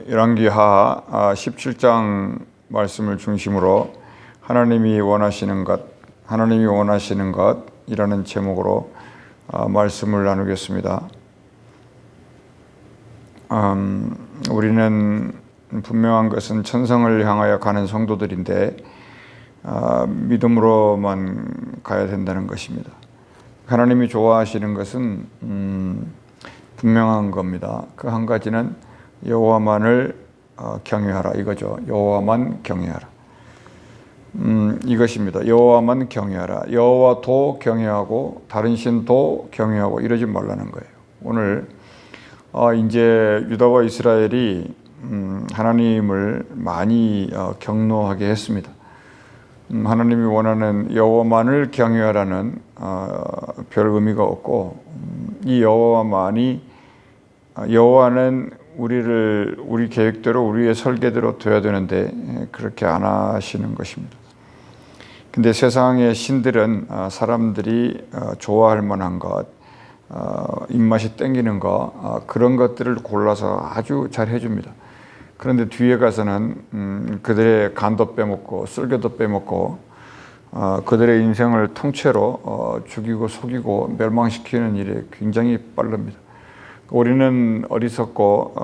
열왕기하 17장 말씀을 중심으로 하나님이 원하시는 것이라는 제목으로 말씀을 나누겠습니다. 우리는 분명한 것은 천성을 향하여 가는 성도들인데 믿음으로만 가야 된다는 것입니다. 하나님이 좋아하시는 것은 분명한 겁니다. 그 한 가지는 여호와만을 경외하라 이거죠. 여호와만 경외하라. 이것입니다. 여호와만 경외하라. 여호와도 경외하고 다른 신도 경외하고 이러지 말라는 거예요. 오늘 이제 유다와 이스라엘이 하나님을 많이 경노하게 했습니다. 하나님이 원하는 여호와만을 경외하라는 별 의미가 없고 이 여호와는 우리 계획대로 우리의 설계대로 돼야 되는데 그렇게 안 하시는 것입니다. 근데 세상의 신들은 사람들이 좋아할 만한 것, 입맛이 땡기는 것, 그런 것들을 골라서 아주 잘 해줍니다. 그런데 뒤에 가서는 그들의 간도 빼먹고 쓸개도 빼먹고 그들의 인생을 통째로 죽이고 속이고 멸망시키는 일에 굉장히 빠릅니다. 우리는 어리석고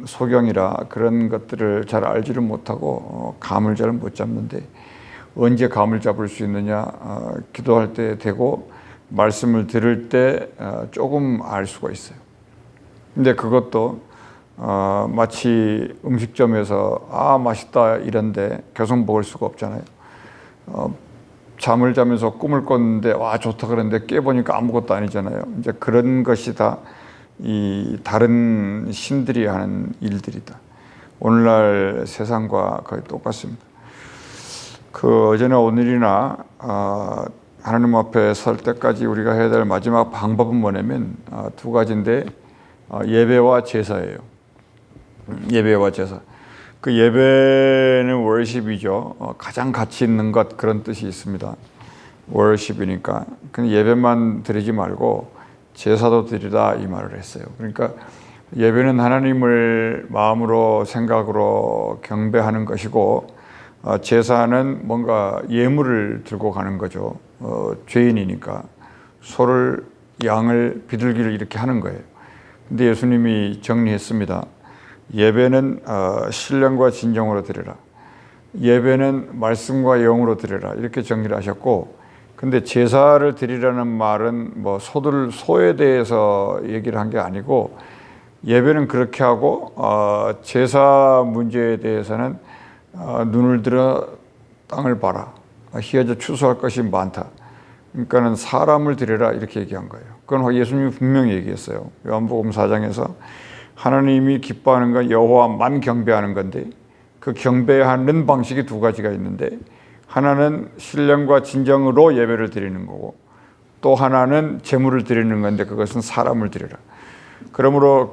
소경이라 그런 것들을 잘 알지를 못하고 감을 잘 못 잡는데 언제 감을 잡을 수 있느냐, 기도할 때 되고 말씀을 들을 때 조금 알 수가 있어요. 근데 그것도 마치 음식점에서 맛있다 이런데 계속 먹을 수가 없잖아요. 잠을 자면서 꿈을 꿨는데 좋다 그랬는데 깨보니까 아무것도 아니잖아요. 이제 그런 것이 다 이 다른 신들이 하는 일들이다. 오늘날 세상과 거의 똑같습니다. 어제나 오늘이나 하나님 앞에 설 때까지 우리가 해야 될 마지막 방법은 뭐냐면 두 가지인데 예배와 제사예요. 예배와 제사. 그 예배는 월십이죠. 가장 가치 있는 것 그런 뜻이 있습니다. 월십이니까 그냥 예배만 드리지 말고 제사도 드리라 이 말을 했어요. 그러니까 예배는 하나님을 마음으로 생각으로 경배하는 것이고 제사는 뭔가 예물을 들고 가는 거죠. 죄인이니까 소를 양을 비둘기를 이렇게 하는 거예요. 근데 예수님이 정리했습니다. 예배는 신령과 진정으로 드리라. 예배는 말씀과 영으로 드리라. 이렇게 정리를 하셨고, 근데 제사를 드리라는 말은 소에 대해서 얘기를 한 게 아니고 예배는 그렇게 하고 제사 문제에 대해서는 눈을 들어 땅을 봐라. 희어져 추수할 것이 많다. 그러니까는 사람을 드리라 이렇게 얘기한 거예요. 그건 예수님이 분명히 얘기했어요. 요한복음 4장에서 하나님이 기뻐하는 건 여호와만 경배하는 건데 그 경배하는 방식이 두 가지가 있는데 하나는 신령과 진정으로 예배를 드리는 거고 또 하나는 제물을 드리는 건데 그것은 사람을 드리라. 그러므로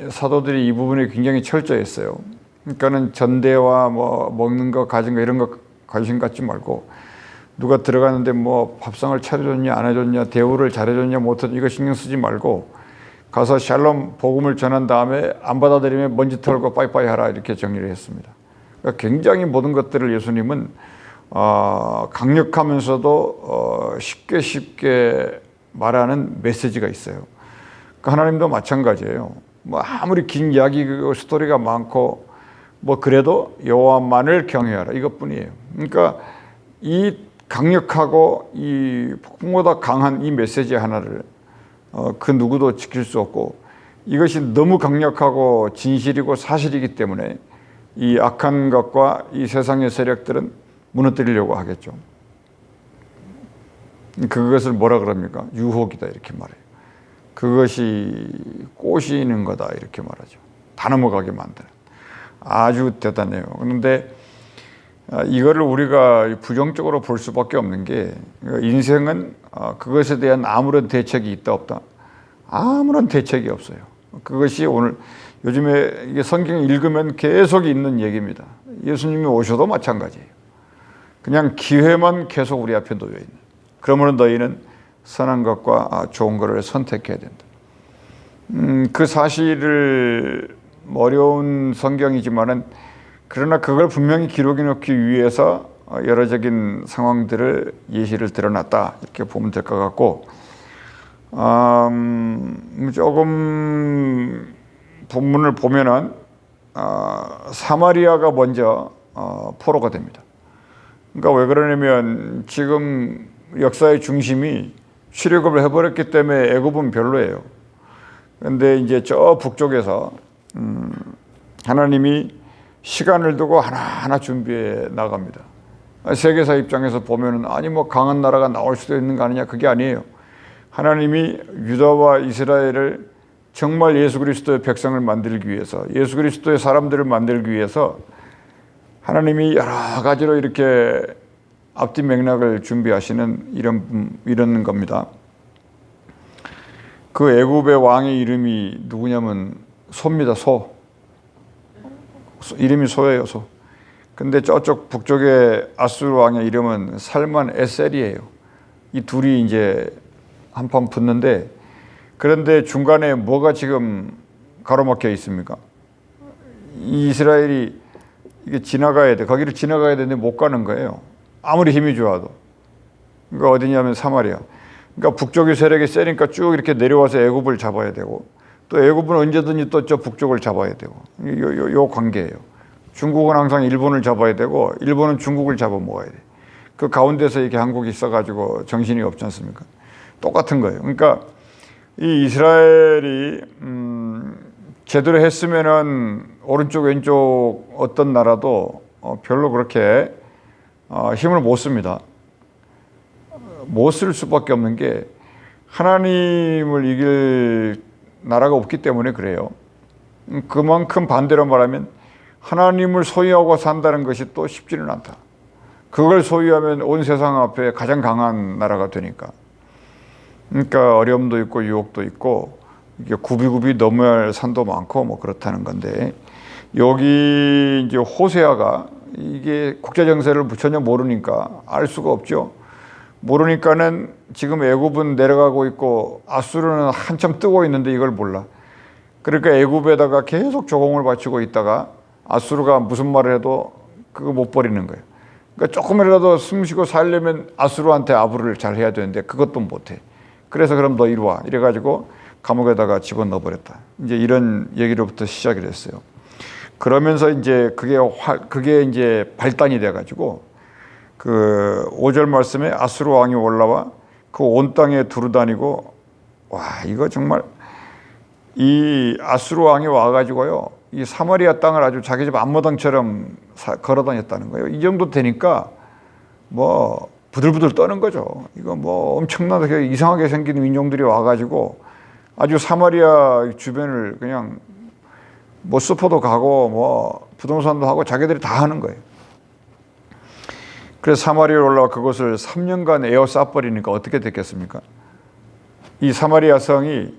사도들이 이 부분에 굉장히 철저했어요. 그러니까는 전대와 먹는 거 가진 거 이런 거 관심 갖지 말고 누가 들어가는데 밥상을 차려줬냐 안 해줬냐 대우를 잘해줬냐 못해줬냐 이거 신경 쓰지 말고 가서 샬롬 복음을 전한 다음에 안 받아들이면 먼지 털고 빠이빠이 하라 이렇게 정리를 했습니다. 그러니까 굉장히 모든 것들을 예수님은 강력하면서도 쉽게 말하는 메시지가 있어요. 그러니까 하나님도 마찬가지예요. 아무리 긴 이야기 스토리가 많고 그래도 여호와만을 경외하라 이것뿐이에요. 그러니까 이 강력하고 이 폭풍보다 강한 이 메시지 하나를 그 누구도 지킬 수 없고 이것이 너무 강력하고 진실이고 사실이기 때문에 이 악한 것과 이 세상의 세력들은 무너뜨리려고 하겠죠. 그것을 뭐라 그럽니까? 유혹이다 이렇게 말해요. 그것이 꼬시는 거다 이렇게 말하죠. 다 넘어가게 만드는. 아주 대단해요. 그런데 이거를 우리가 부정적으로 볼 수밖에 없는 게 인생은 그것에 대한 아무런 대책이 있다 없다. 아무런 대책이 없어요. 그것이 오늘 요즘에 이게 성경 읽으면 계속 있는 얘기입니다. 예수님이 오셔도 마찬가지예요. 그냥 기회만 계속 우리 앞에 놓여 있는. 그러므로 너희는 선한 것과 좋은 것을 선택해야 된다. 그 사실을 어려운 성경이지만은 그러나 그걸 분명히 기록해 놓기 위해서 여러적인 상황들을 예시를 드러났다 이렇게 보면 될 것 같고, 조금 본문을 보면은 사마리아가 먼저 포로가 됩니다. 그러니까 왜 그러냐면 지금 역사의 중심이 출애굽을 해버렸기 때문에 애굽은 별로예요. 그런데 이제 저 북쪽에서 하나님이 시간을 두고 하나하나 준비해 나갑니다. 세계사 입장에서 보면은 아니 뭐 강한 나라가 나올 수도 있는 거 아니냐, 그게 아니에요. 하나님이 유다와 이스라엘을 정말 예수 그리스도의 백성을 만들기 위해서, 예수 그리스도의 사람들을 만들기 위해서 하나님이 여러 가지로 이렇게 앞뒤 맥락을 준비하시는 이런 겁니다. 그 애굽의 왕의 이름이 누구냐면 소입니다. 소. 이름이 소예요, 소. 근데 저쪽 북쪽의 아수르 왕의 이름은 살만 에셀이에요. 이 둘이 이제 한판 붙는데, 그런데 중간에 뭐가 지금 가로막혀 있습니까? 이스라엘이 이게 지나가야 돼. 거기를 지나가야 되는데 못 가는 거예요. 아무리 힘이 좋아도. 그러니까 어디냐면 사마리아. 그러니까 북쪽의 세력이 세니까 쭉 이렇게 내려와서 애굽을 잡아야 되고, 또 애굽은 언제든지 또 저 북쪽을 잡아야 되고, 요 관계예요. 중국은 항상 일본을 잡아야 되고, 일본은 중국을 잡아먹어야 돼. 그 가운데서 이렇게 한국이 있어가지고 정신이 없지 않습니까? 똑같은 거예요. 그러니까 이 이스라엘이 제대로 했으면은 오른쪽 왼쪽 어떤 나라도 별로 그렇게 힘을 못 씁니다. 못 쓸 수밖에 없는 게 하나님을 이길 나라가 없기 때문에 그래요. 그만큼 반대로 말하면 하나님을 소유하고 산다는 것이 또 쉽지는 않다. 그걸 소유하면 온 세상 앞에 가장 강한 나라가 되니까. 그러니까 어려움도 있고 유혹도 있고 이게 굽이굽이 넘어야 할 산도 많고 뭐 그렇다는 건데, 여기 이제 호세아가 이게 국제 정세를 전혀 모르니까 알 수가 없죠. 모르니까는 지금 애굽은 내려가고 있고 아수르는 한참 뜨고 있는데 이걸 몰라. 그러니까 애굽에다가 계속 조공을 바치고 있다가 아수르가 무슨 말을 해도 그거 못 버리는 거예요. 그러니까 조금이라도 숨쉬고 살려면 아수르한테 아부를 잘 해야 되는데 그것도 못해. 그래서 그럼 너 이리 와. 이래가지고 감옥에다가 집어넣어 버렸다. 이제 이런 얘기로부터 시작이 됐어요. 그러면서 이제 그게 이제 발단이 돼가지고 그 5절 말씀에 아수르 왕이 올라와 그 온 땅에 두루다니고, 와, 이거 정말 이 아수르 왕이 와가지고요, 이 사마리아 땅을 아주 자기 집 앞마당처럼 걸어다녔다는 거예요. 이 정도 되니까 뭐 부들부들 떠는 거죠. 이거 뭐 엄청나게 이상하게 생긴 인종들이 와가지고 아주 사마리아 주변을 그냥 뭐 슈퍼도 가고 뭐 부동산도 하고 자기들이 다 하는 거예요. 그래서 사마리아에 올라와 그것을 3년간 에워싸버리니까 어떻게 됐겠습니까? 이 사마리아 성이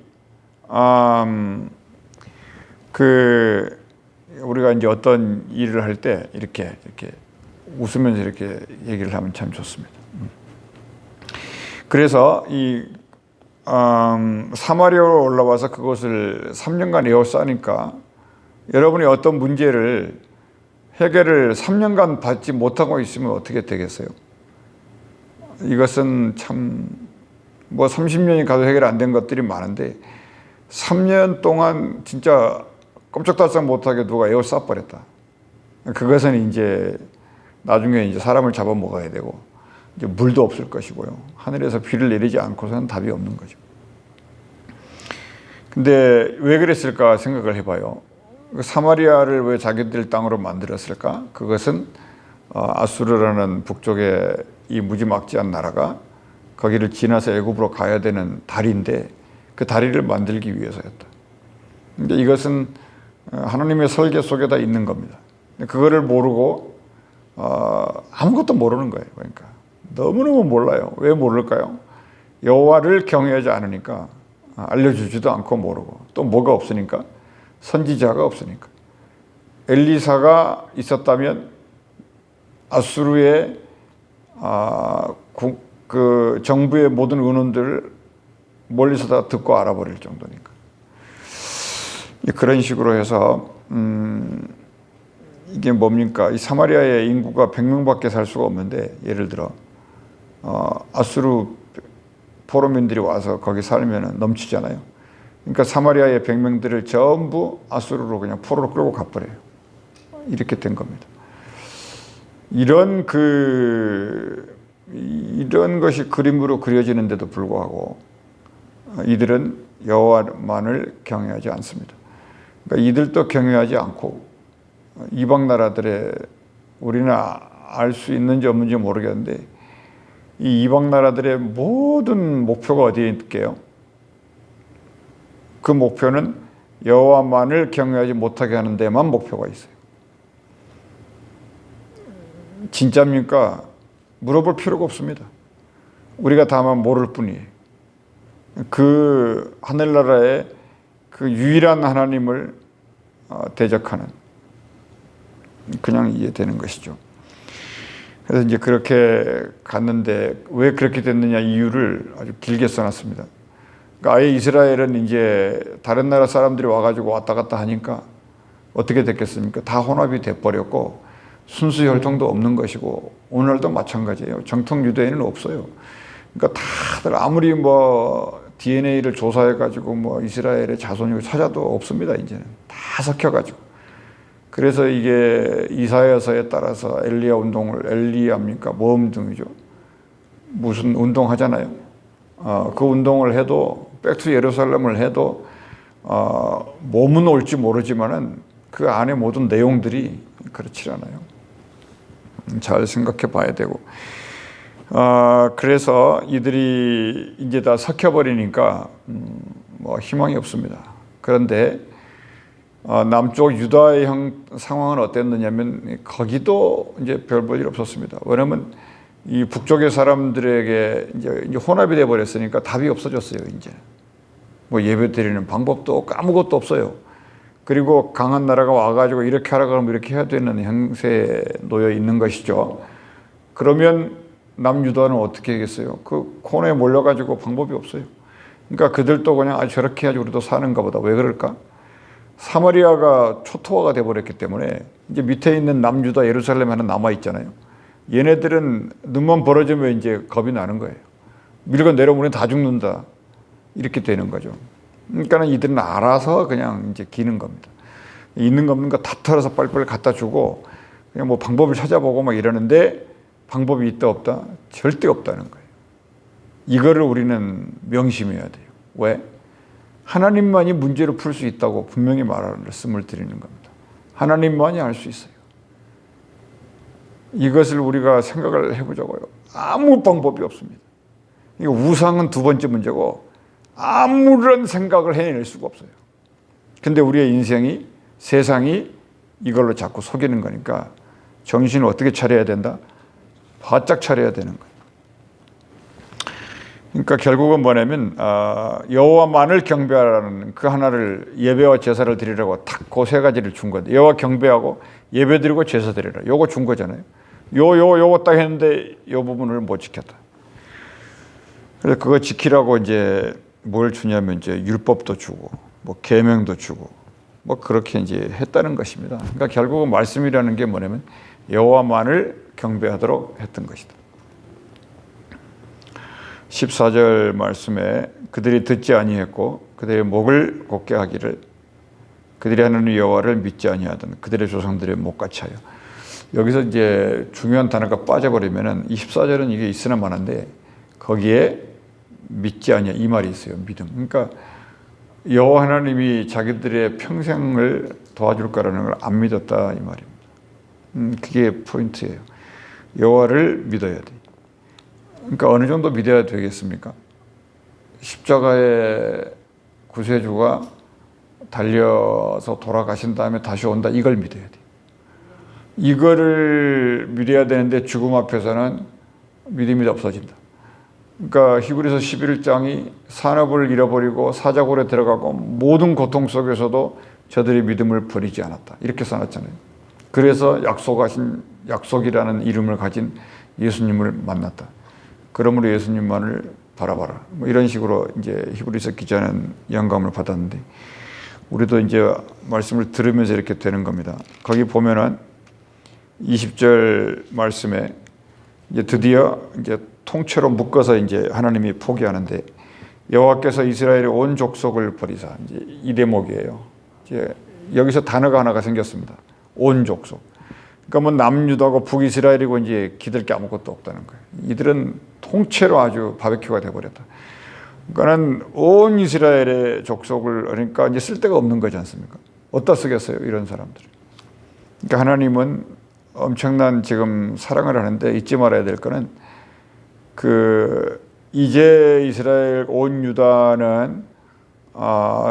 우리가 이제 어떤 일을 할 때 이렇게 웃으면서 이렇게 얘기를 하면 참 좋습니다. 그래서 이 사마리아로 올라와서 그것을 3년간 에워싸니까 여러분이 어떤 문제를 해결을 3년간 받지 못하고 있으면 어떻게 되겠어요? 이것은 참 뭐 30년이 가도 해결 안 된 것들이 많은데 3년 동안 진짜 꼼짝달싹 못하게 누가 에워싸버렸다. 그것은 이제 나중에 이제 사람을 잡아먹어야 되고 이제 물도 없을 것이고요. 하늘에서 비를 내리지 않고서는 답이 없는 거죠. 근데 왜 그랬을까 생각을 해봐요. 사마리아를 왜 자기들 땅으로 만들었을까? 그것은 아수르라는 북쪽의 이 무지막지한 나라가 거기를 지나서 애굽으로 가야 되는 다리인데 그 다리를 만들기 위해서였다. 근데 이것은 하나님의 설계 속에 다 있는 겁니다. 그거를 모르고 아무것도 모르는 거예요. 그러니까 너무너무 몰라요. 왜 모를까요? 여호와를 경외하지 않으니까, 알려주지도 않고 모르고, 또 뭐가 없으니까, 선지자가 없으니까. 엘리사가 있었다면 아수르의 그 정부의 모든 의논들을 멀리서 다 듣고 알아버릴 정도니까. 그런 식으로 해서 이게 뭡니까? 이 사마리아의 인구가 100명밖에 살 수가 없는데 예를 들어 아수르 포로민들이 와서 거기 살면 넘치잖아요. 그러니까 사마리아의 100명들을 전부 아수르로 그냥 포로로 끌고 가버려요. 이렇게 된 겁니다. 이런 것이 그림으로 그려지는데도 불구하고 이들은 여호와만을 경외하지 않습니다. 그러니까 이들도 경외하지 않고 이방 나라들의 우리는 알 수 있는지 없는지 모르겠는데 이 이방 나라들의 모든 목표가 어디에 있게요? 그 목표는 여호와만을 경외하지 못하게 하는 데만 목표가 있어요. 진짜입니까? 물어볼 필요가 없습니다. 우리가 다만 모를 뿐이에요. 그 하늘나라의 그 유일한 하나님을 대적하는 그냥 이해되는 것이죠. 그래서 이제 그렇게 갔는데 왜 그렇게 됐느냐 이유를 아주 길게 써놨습니다. 그러니까 아예 이스라엘은 이제 다른 나라 사람들이 와가지고 왔다 갔다 하니까 어떻게 됐겠습니까? 다 혼합이 돼버렸고 순수 혈통도 없는 것이고 오늘도 마찬가지예요. 정통 유대인은 없어요. 그러니까 다들 아무리 뭐 DNA를 조사해가지고 뭐 이스라엘의 자손이고 찾아도 없습니다. 이제는 다 섞여가지고. 그래서 이게 이사야서에 따라서 엘리야 운동을 엘리야입니까? 모험등이죠. 무슨 운동 하잖아요. 그 운동을 해도 백투 예루살렘을 해도 몸은 올지 모르지만은 그 안에 모든 내용들이 그렇지 않아요. 잘 생각해 봐야 되고. 그래서 이들이 이제 다 섞여버리니까 뭐 희망이 없습니다. 그런데 남쪽 유다의 상황은 어땠느냐면 거기도 이제 별 볼 일 없었습니다. 왜냐하면 이 북쪽의 사람들에게 이제 혼합이 돼 버렸으니까 답이 없어졌어요. 이제 뭐 예배 드리는 방법도 없고 아무것도 없어요. 그리고 강한 나라가 와가지고 이렇게 하라 그러면 이렇게 해야 되는 형세에 놓여 있는 것이죠. 그러면 남유다는 어떻게 하겠어요? 그 코너에 몰려가지고 방법이 없어요. 그러니까 그들도 그냥 저렇게 해야지 우리도 사는가 보다. 왜 그럴까? 사마리아가 초토화가 돼버렸기 때문에 이제 밑에 있는 남유다 예루살렘 하나 남아 있잖아요. 얘네들은 눈만 벌어지면 이제 겁이 나는 거예요. 밀고 내려오면 다 죽는다. 이렇게 되는 거죠. 그러니까 이들은 알아서 그냥 이제 기는 겁니다. 있는 거 없는 거 다 털어서 빨리빨리 갖다 주고 그냥 뭐 방법을 찾아보고 막 이러는데 방법이 있다 없다? 절대 없다는 거예요. 이거를 우리는 명심해야 돼요. 왜? 하나님만이 문제를 풀 수 있다고 분명히 말씀을 드리는 겁니다. 하나님만이 할 수 있어요. 이것을 우리가 생각을 해보자고요. 아무 방법이 없습니다. 이거 우상은 두 번째 문제고 아무런 생각을 해낼 수가 없어요. 근데 우리의 인생이 세상이 이걸로 자꾸 속이는 거니까 정신을 어떻게 차려야 된다? 바짝 차려야 되는 거예요. 그러니까 결국은 뭐냐면 여호와만을 경배하라는 그 하나를 예배와 제사를 드리라고 딱 그 세 가지를 준 건데 여호와 경배하고 예배 드리고 제사 드리라. 요거 준 거잖아요. 요거 딱 했는데 요 부분을 못 지켰다. 그래서 그거 지키라고 이제 뭘 주냐면 이제 율법도 주고 뭐 계명도 주고 뭐 그렇게 이제 했다는 것입니다. 그러니까 결국은 말씀이라는 게 뭐냐면 여호와만을 경배하도록 했던 것이다. 14절 말씀에 그들이 듣지 아니했고 그들의 목을 곧게 하기를 그들이 하나님 여호와를 믿지 아니하던 그들의 조상들의 목같이 하여. 여기서 이제 중요한 단어가 빠져버리면은 24절은 이게 있으나 마나인데 거기에 믿지 아니하 이 말이 있어요. 믿음. 그러니까 여호와 하나님이 자기들의 평생을 도와줄 거라는 걸 안 믿었다 이 말입니다. 그게 포인트예요. 여호와를 믿어야 돼. 그러니까 어느 정도 믿어야 되겠습니까? 십자가의 구세주가 달려서 돌아가신 다음에 다시 온다. 이걸 믿어야 돼. 이거를 믿어야 되는데 죽음 앞에서는 믿음이 없어진다. 그러니까 히브리서 11장이 산업을 잃어버리고 사자굴에 들어가고 모든 고통 속에서도 저들이 믿음을 버리지 않았다. 이렇게 써놨잖아요. 그래서 약속이라는 이름을 가진 예수님을 만났다. 그러므로 예수님만을 바라봐라. 뭐 이런 식으로 이제 히브리서 기자는 영감을 받았는데 우리도 이제 말씀을 들으면서 이렇게 되는 겁니다. 거기 보면은 20절 말씀에 이제 드디어 이제 통째로 묶어서 이제 하나님이 포기하는데, 여호와께서 이스라엘의 온 족속을 버리사, 이제 이 대목이에요. 이제 여기서 단어가 하나가 생겼습니다. 온 족속. 그러니까 뭐 남유다고 북이스라엘이고 이제 기댈 게 아무것도 없다는 거예요. 이들은 통째로 아주 바베큐가 돼버렸다. 그러니까는 온 이스라엘의 족속을, 그러니까 이제 쓸 데가 없는 거지 않습니까? 어디다 쓰겠어요, 이런 사람들. 그러니까 하나님은 엄청난 지금 사랑을 하는데, 잊지 말아야 될 거는 이제 이스라엘 온 유다는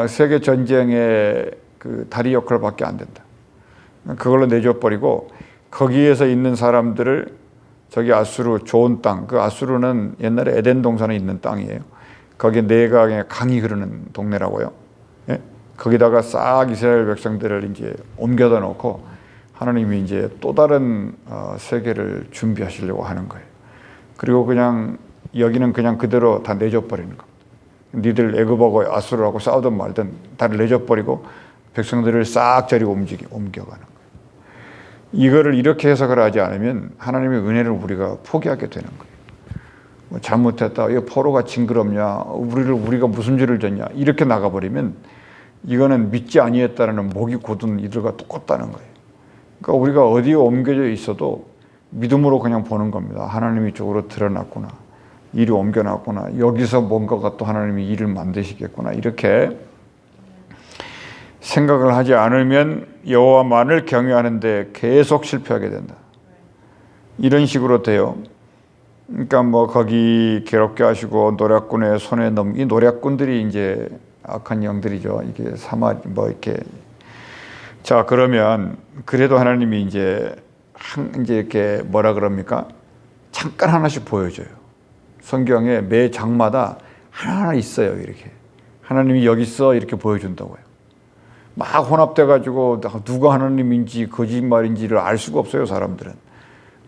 세계 전쟁의 그 다리 역할밖에 안 된다. 그걸로 내줘버리고 거기에서 있는 사람들을 저기 아수르 좋은 땅, 그 아수르는 옛날에 에덴 동산에 있는 땅이에요. 거기에 네강의 강이 흐르는 동네라고요. 예? 거기다가 싹 이스라엘 백성들을 이제 옮겨다 놓고 하나님이 이제 또 다른 세계를 준비하시려고 하는 거예요. 그리고 그냥 여기는 그냥 그대로 다 내줘버리는 겁니다. 니들 애굽하고 아수르하고 싸우든 말든 다 내줘버리고 백성들을 싹 저리 옮겨가는 거예요. 이거를 이렇게 해석을 하지 않으면 하나님의 은혜를 우리가 포기하게 되는 거예요. 뭐 잘못했다, 이 포로가 징그럽냐, 우리가 무슨 죄를 졌냐, 이렇게 나가버리면 이거는 믿지 아니했다라는 목이 곧은 이들과 똑같다는 거예요. 그러니까 우리가 어디에 옮겨져 있어도 믿음으로 그냥 보는 겁니다. 하나님이 이쪽으로 드러났구나, 일이 옮겨놨구나, 여기서 뭔가가 또 하나님이 일을 만드시겠구나, 이렇게 생각을 하지 않으면 여호와만을 경외하는데 계속 실패하게 된다. 이런 식으로 돼요. 그러니까 뭐 거기 괴롭게 하시고 노략군의 손에 이 노략군들이 이제 악한 영들이죠. 이게 뭐 이렇게. 자, 그러면 그래도 하나님이 이제 이렇게 뭐라 그럽니까? 잠깐 하나씩 보여줘요. 성경에 매 장마다 하나하나 있어요. 이렇게 하나님이 여기 있어, 이렇게 보여준다고요. 막 혼합돼가지고 누가 하나님인지 거짓말인지를 알 수가 없어요. 사람들은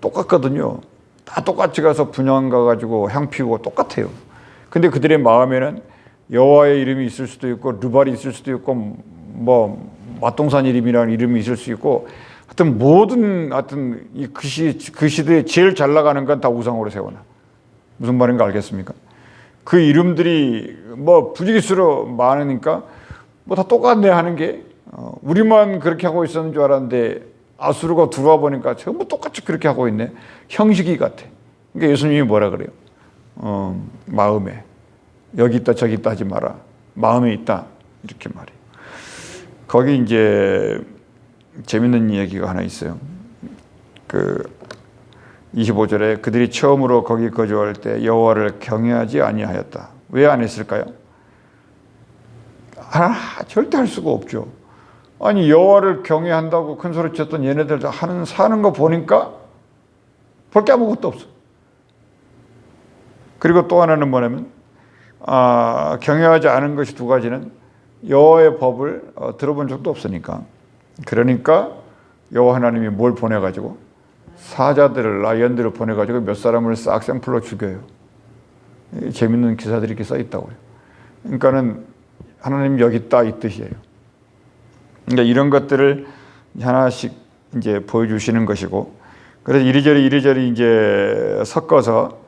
똑같거든요. 다 똑같이 가서 분향 가가지고 향 피우고 똑같아요. 근데 그들의 마음에는 여호와의 이름이 있을 수도 있고 르발이 있을 수도 있고 뭐 맛동산 이름이라는 이름이 있을 수 있고, 하여튼 이 그 시대에 제일 잘 나가는 건 다 우상으로 세워놔. 무슨 말인가 알겠습니까? 그 이름들이 뭐 부지기수로 많으니까 뭐 다 똑같네 하는 게, 우리만 그렇게 하고 있었는 줄 알았는데 아수르가 들어와 보니까 전부 똑같이 그렇게 하고 있네. 형식이 같아. 그러니까 예수님이 뭐라 그래요? 마음에 여기 있다 저기 있다 하지 마라. 마음에 있다, 이렇게 말해요. 거기 이제 재밌는 이야기가 하나 있어요. 25절에 그들이 처음으로 거기 거주할 때 여호와를 경외하지 아니하였다. 왜 안 했을까요? 절대 할 수가 없죠. 아니, 여호와를 경외한다고 큰 소리 쳤던 얘네들 사는 거 보니까 볼 게 아무것도 없어. 그리고 또 하나는 뭐냐면 경외하지 않은 것이 두 가지는 여호와의 법을 들어본 적도 없으니까. 그러니까 여호와 하나님이 뭘 보내가지고 사자들을, 라이언들을 보내가지고 몇 사람을 싹 샘플로 죽여요. 재밌는 기사들이 이렇게 써 있다고요. 그러니까는 하나님 여기 있다, 이 뜻이에요. 그러니까 이런 것들을 하나씩 이제 보여주시는 것이고, 그래서 이리저리 이제 섞어서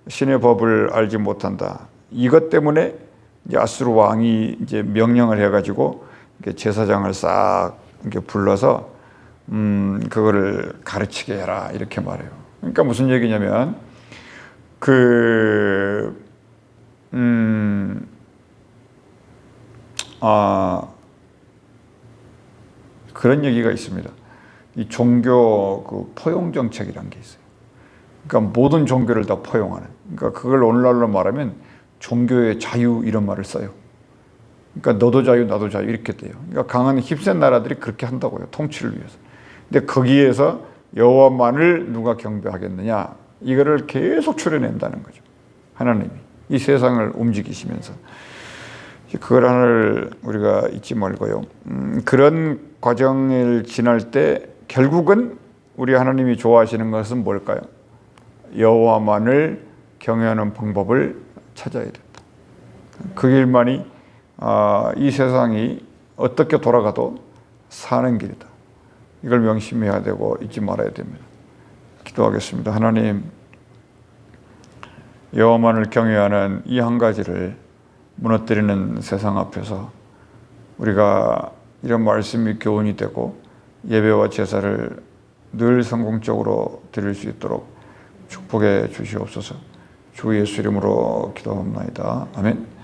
신의 법을 알지 못한다. 이것 때문에 이제 아수르 왕이 이제 명령을 해가지고 제사장을 싹 이렇게 불러서 그거를 가르치게 해라, 이렇게 말해요. 그러니까 무슨 얘기냐면 그런 얘기가 있습니다. 이 종교 포용 정책이라는 게 있어요. 그러니까 모든 종교를 다 포용하는. 그러니까 그걸 오늘날로 말하면 종교의 자유, 이런 말을 써요. 그러니까 너도 자유 나도 자유, 이렇게 돼요. 그러니까 강한 힘센 나라들이 그렇게 한다고요. 통치를 위해서. 근데 거기에서 여호와만을 누가 경배하겠느냐, 이거를 계속 추려낸다는 거죠. 하나님이 이 세상을 움직이시면서. 그걸 하나를 우리가 잊지 말고요. 그런 과정을 지날 때 결국은 우리 하나님이 좋아하시는 것은 뭘까요? 여호와만을 경외하는 방법을 찾아야 된다. 그 길만이 이 세상이 어떻게 돌아가도 사는 길이다. 이걸 명심해야 되고 잊지 말아야 됩니다. 기도하겠습니다. 하나님, 여호와만을 경외하는 이 한 가지를 무너뜨리는 세상 앞에서 우리가 이런 말씀이 교훈이 되고 예배와 제사를 늘 성공적으로 드릴 수 있도록 축복해 주시옵소서. 주 예수 이름으로 기도합니다. 아멘.